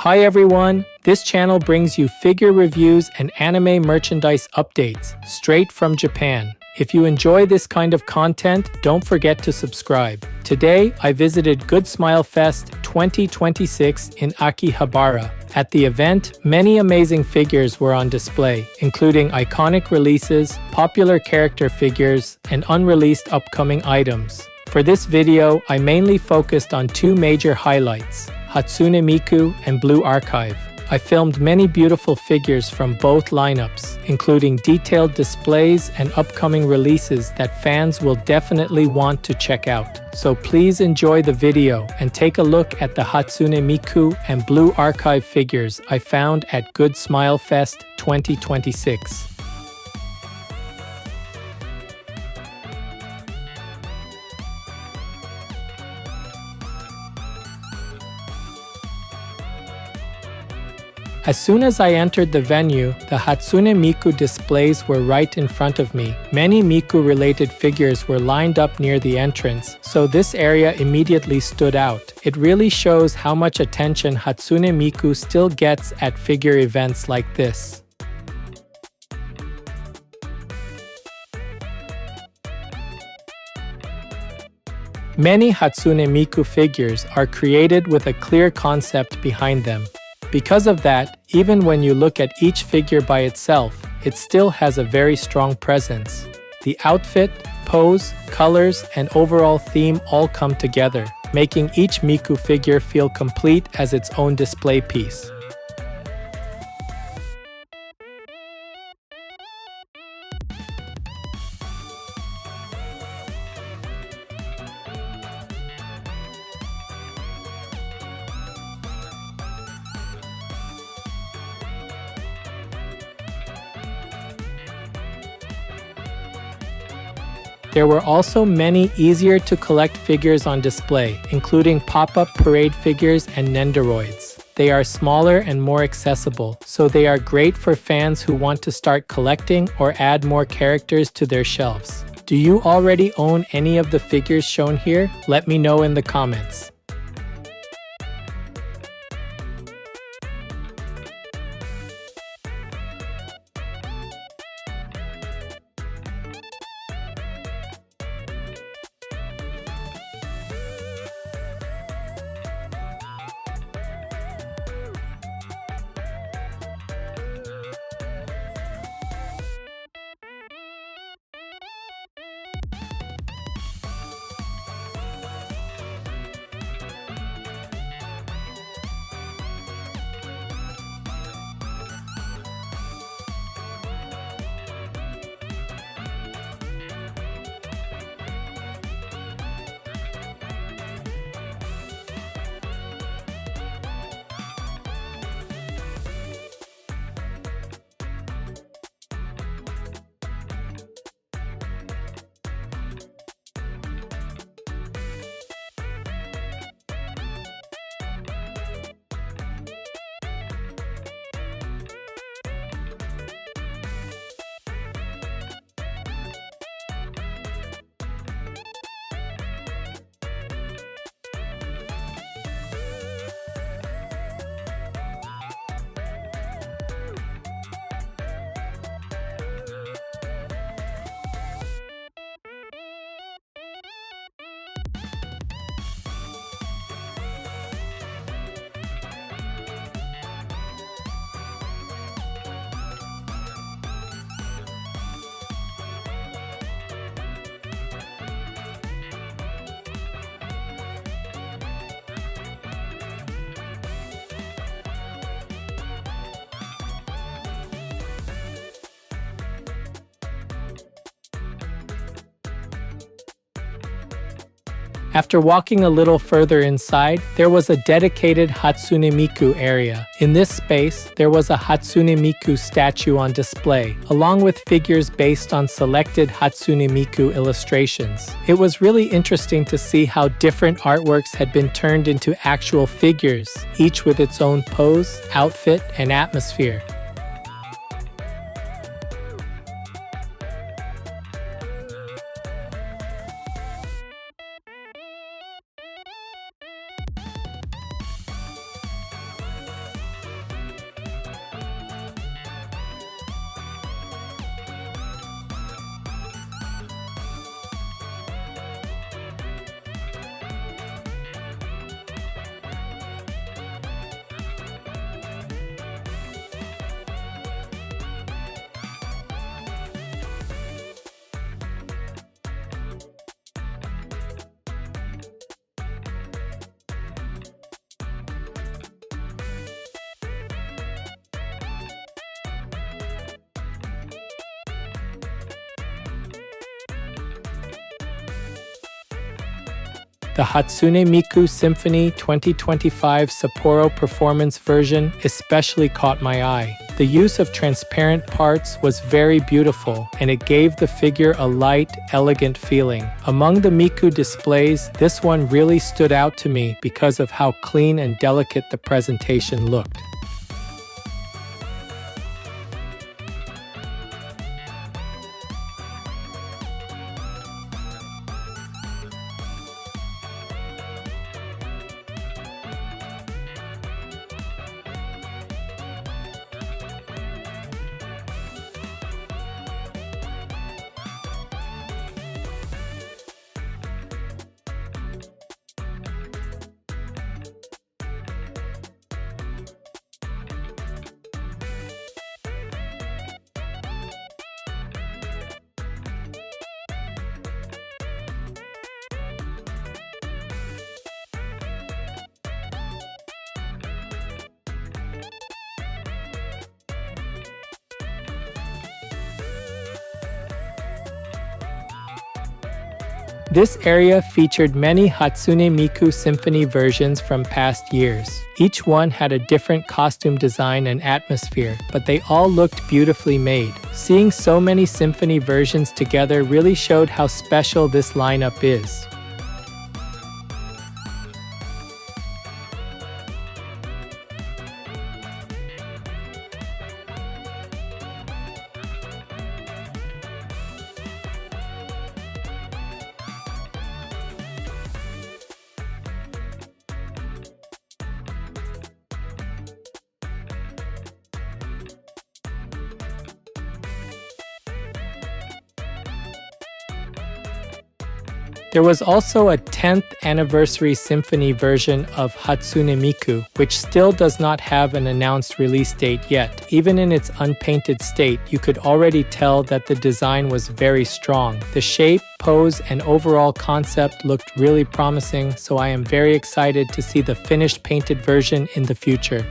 Hi everyone, this channel brings you figure reviews and anime merchandise updates straight from Japan. If you enjoy this kind of content, don't forget to subscribe. Today, I visited Good Smile Fest 2026 in Akihabara. At the event, many amazing figures were on display, including iconic releases, popular character figures, and unreleased upcoming items. For this video, I mainly focused on two major highlights: Hatsune Miku and Blue Archive. I filmed many beautiful figures from both lineups, including detailed displays and upcoming releases that fans will definitely want to check out. So please enjoy the video and take a look at the Hatsune Miku and Blue Archive figures I found at Good Smile Fest 2026. As soon as I entered the venue, the Hatsune Miku displays were right in front of me. Many Miku-related figures were lined up near the entrance, so this area immediately stood out. It really shows how much attention Hatsune Miku still gets at figure events like this. Many Hatsune Miku figures are created with a clear concept behind them. Because of that, even when you look at each figure by itself, it still has a very strong presence. The outfit, pose, colors, and overall theme all come together, making each Miku figure feel complete as its own display piece. There were also many easier-to-collect figures on display, including pop-up parade figures and Nendoroids. They are smaller and more accessible, so they are great for fans who want to start collecting or add more characters to their shelves. Do you already own any of the figures shown here? Let me know in the comments. After walking a little further inside, there was a dedicated Hatsune Miku area. In this space, there was a Hatsune Miku statue on display, along with figures based on selected Hatsune Miku illustrations. It was really interesting to see how different artworks had been turned into actual figures, each with its own pose, outfit, and atmosphere. The Hatsune Miku Symphony 2025 Sapporo performance version especially caught my eye. The use of transparent parts was very beautiful, and it gave the figure a light, elegant feeling. Among the Miku displays, this one really stood out to me because of how clean and delicate the presentation looked. This area featured many Hatsune Miku Symphony versions from past years. Each one had a different costume design and atmosphere, but they all looked beautifully made. Seeing so many symphony versions together really showed how special this lineup is. There was also a 10th anniversary symphony version of Hatsune Miku, which still does not have an announced release date yet. Even in its unpainted state, you could already tell that the design was very strong. The shape, pose, and overall concept looked really promising, so I am very excited to see the finished painted version in the future.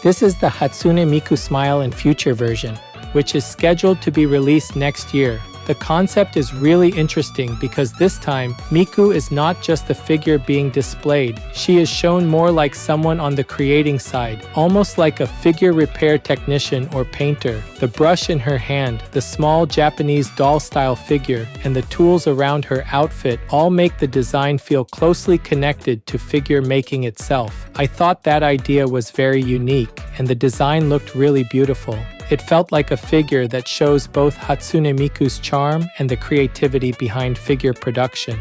This is the Hatsune Miku Smile and Future version, which is scheduled to be released next year. The concept is really interesting because this time, Miku is not just the figure being displayed, she is shown more like someone on the creating side, almost like a figure repair technician or painter. The brush in her hand, the small Japanese doll-style figure, and the tools around her outfit all make the design feel closely connected to figure making itself. I thought that idea was very unique, and the design looked really beautiful. It felt like a figure that shows both Hatsune Miku's charm and the creativity behind figure production.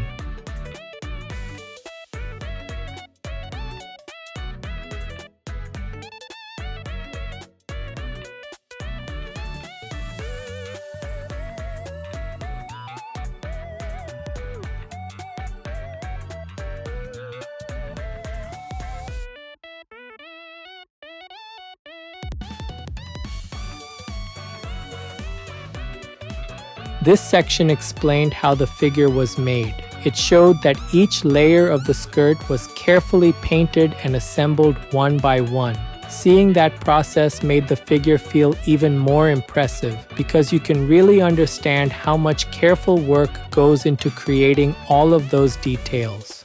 This section explained how the figure was made. It showed that each layer of the skirt was carefully painted and assembled one by one. Seeing that process made the figure feel even more impressive because you can really understand how much careful work goes into creating all of those details.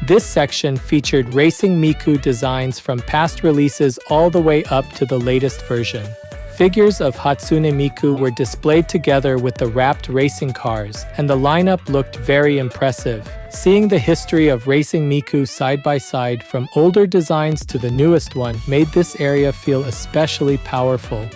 This section featured Racing Miku designs from past releases all the way up to the latest version. Figures of Hatsune Miku were displayed together with the wrapped racing cars, and the lineup looked very impressive. Seeing the history of Racing Miku side by side from older designs to the newest one made this area feel especially powerful.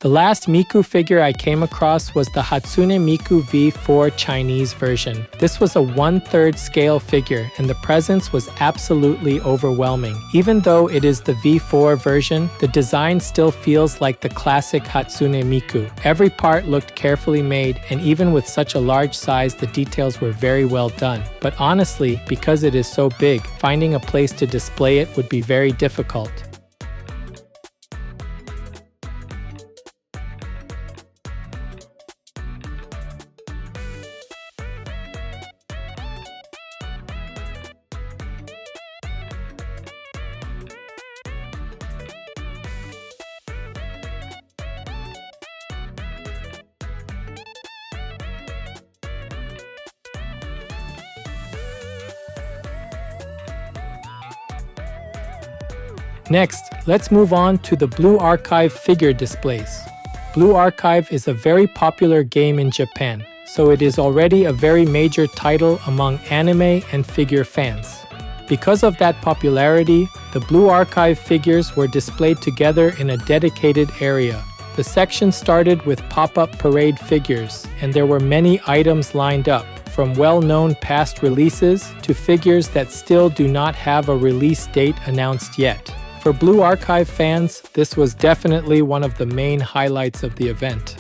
The last Miku figure I came across was the Hatsune Miku V4 Chinese version. This was a 1/3 scale figure, and the presence was absolutely overwhelming. Even though it is the V4 version, the design still feels like the classic Hatsune Miku. Every part looked carefully made, and even with such a large size, the details were very well done. But honestly, because it is so big, finding a place to display it would be very difficult. Next, let's move on to the Blue Archive figure displays. Blue Archive is a very popular game in Japan, so it is already a very major title among anime and figure fans. Because of that popularity, the Blue Archive figures were displayed together in a dedicated area. The section started with pop-up parade figures, and there were many items lined up, from well-known past releases to figures that still do not have a release date announced yet. For Blue Archive fans, this was definitely one of the main highlights of the event.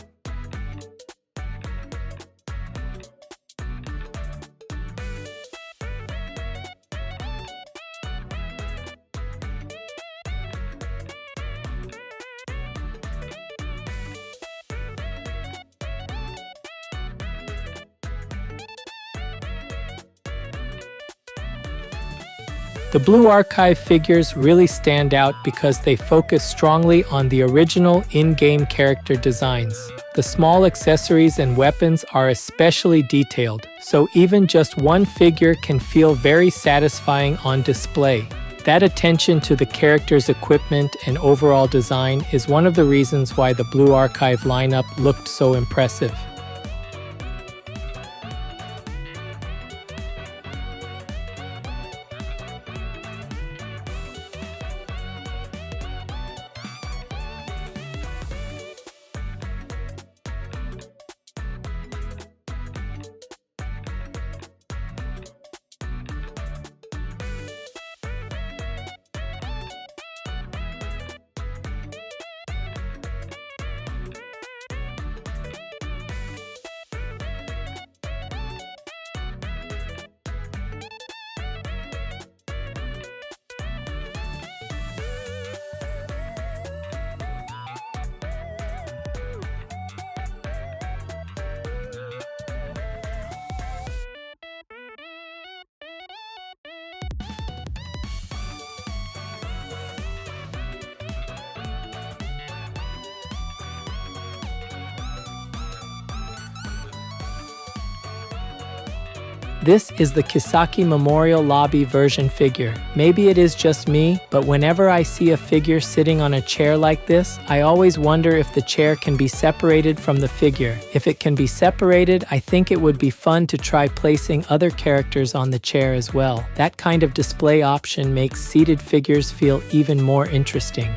The Blue Archive figures really stand out because they focus strongly on the original in-game character designs. The small accessories and weapons are especially detailed, so even just one figure can feel very satisfying on display. That attention to the character's equipment and overall design is one of the reasons why the Blue Archive lineup looked so impressive. This is the Kisaki Memorial Lobby version figure. Maybe it is just me, but whenever I see a figure sitting on a chair like this, I always wonder if the chair can be separated from the figure. If it can be separated, I think it would be fun to try placing other characters on the chair as well. That kind of display option makes seated figures feel even more interesting.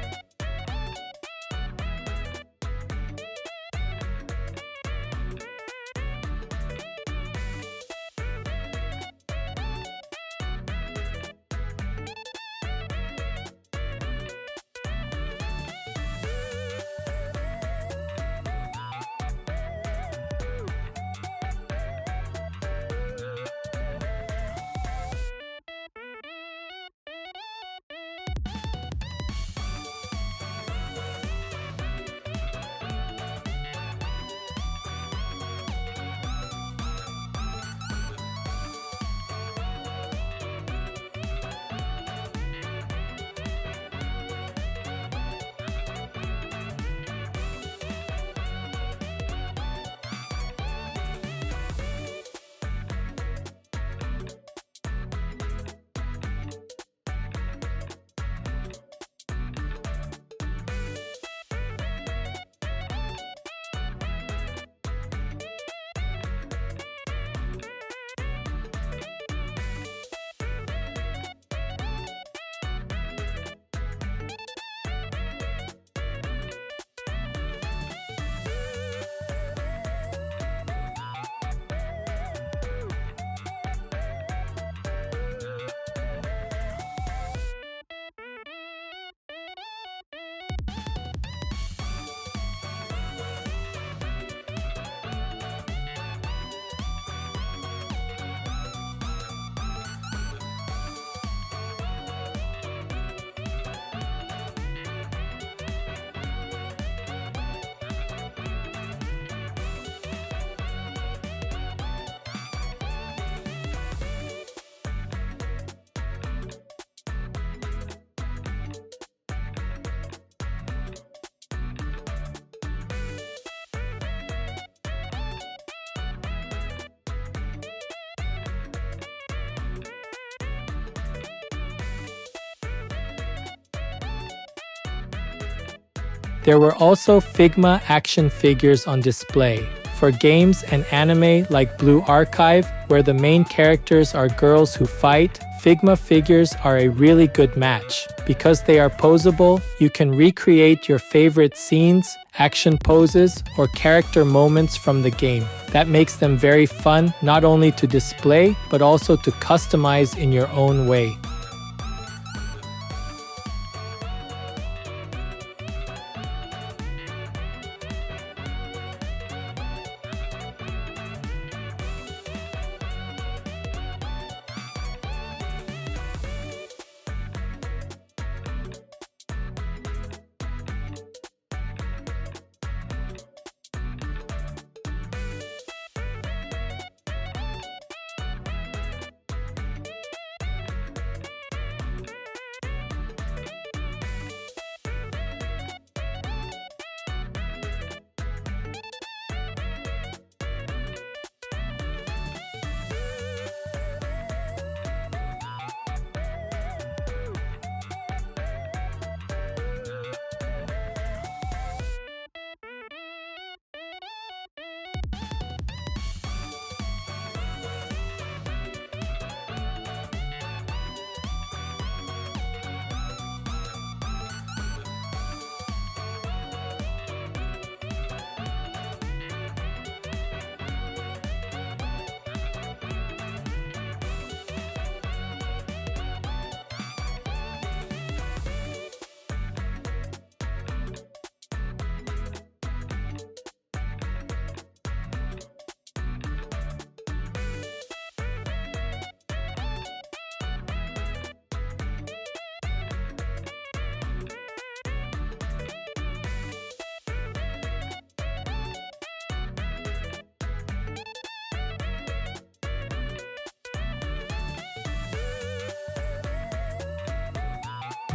There were also Figma action figures on display. For games and anime like Blue Archive, where the main characters are girls who fight, Figma figures are a really good match. Because they are posable, you can recreate your favorite scenes, action poses, or character moments from the game. That makes them very fun, not only to display, but also to customize in your own way.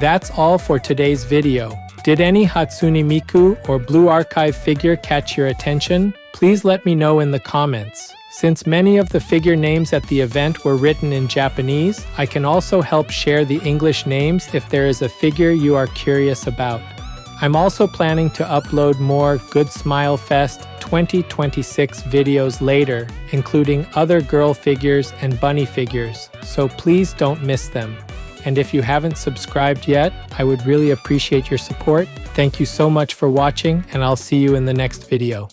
That's all for today's video. Did any Hatsune Miku or Blue Archive figure catch your attention? Please let me know in the comments. Since many of the figure names at the event were written in Japanese, I can also help share the English names if there is a figure you are curious about. I'm also planning to upload more Good Smile Fest 2026 videos later, including other girl figures and bunny figures, so please don't miss them. And if you haven't subscribed yet, I would really appreciate your support. Thank you so much for watching, and I'll see you in the next video.